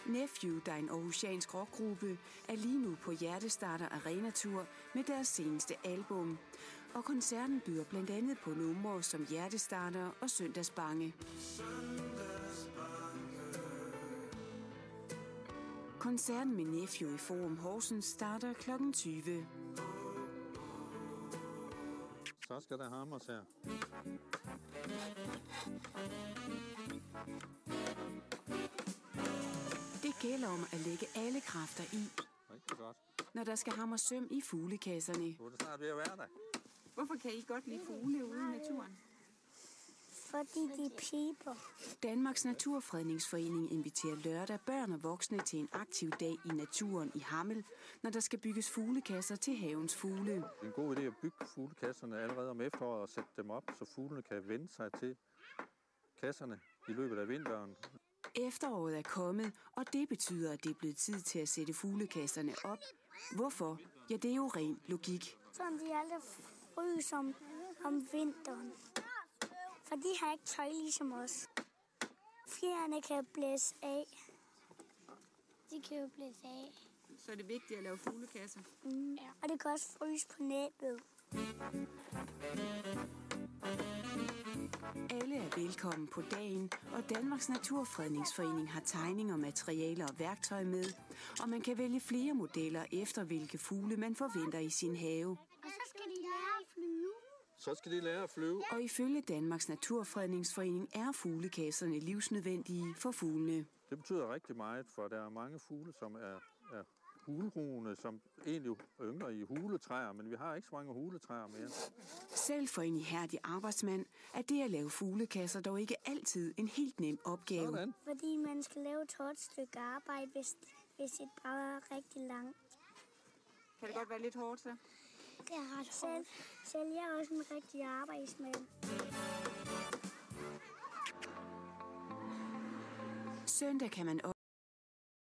Nephew, der er en aarhusiansk rockgruppe, er lige nu på Hjertestarter Arena-tur med deres seneste album. Og koncerten byder blandt andet på numre som Hjertestarter og Søndagsbange. Koncerten med Nephew i Forum Horsens starter kl. 20. Så skal der hamres her. Det gælder om at lægge alle kræfter i, Rigtig godt. når der skal hamre søm i fuglekasserne. Nu er det snart ved at være der. Hvorfor kan I godt lide fugle ude i naturen? Fordi de piber. Danmarks Naturfredningsforening inviterer lørdag børn og voksne til en aktiv dag i naturen i Hammel, når der skal bygges fuglekasser til havens fugle. Det er en god idé at bygge fuglekasserne allerede om efteråret og sætte dem op, så fuglene kan vende sig til kasserne i løbet af vinteren. Efteråret er kommet, og det betyder, at det er blevet tid til at sætte fuglekasserne op. Hvorfor? Ja, det er jo ren logik. Sådan de aldrig fryser om vinteren. For de har ikke tøj ligesom os. Fjerne kan blæse af. De kan jo blæse af. Så er det vigtigt at lave fuglekasser. Ja. Og det kan også fryse på næbet. Alle er velkommen på dagen, og Danmarks Naturfredningsforening har tegninger, materialer og værktøj med, og man kan vælge flere modeller efter, hvilke fugle man forventer i sin have. Og så skal de lære at flyve. Så skal de lære at flyve. Og ifølge Danmarks Naturfredningsforening er fuglekasserne livsnødvendige for fuglene. Det betyder rigtig meget, for der er mange fugle, som er hulroende, som egentlig yngler i huletræer, men vi har ikke så mange huletræer mere. Selv for en ihærdig arbejdsmand er det at lave fuglekasser dog ikke altid en helt nem opgave. Sådan. Fordi man skal lave et hårdt stykke arbejde, hvis det bare er rigtig langt. Kan det godt være lidt hårdt så? Det er ret hårdt. Selv jeg er også en rigtig arbejdsmand. Søndag kan man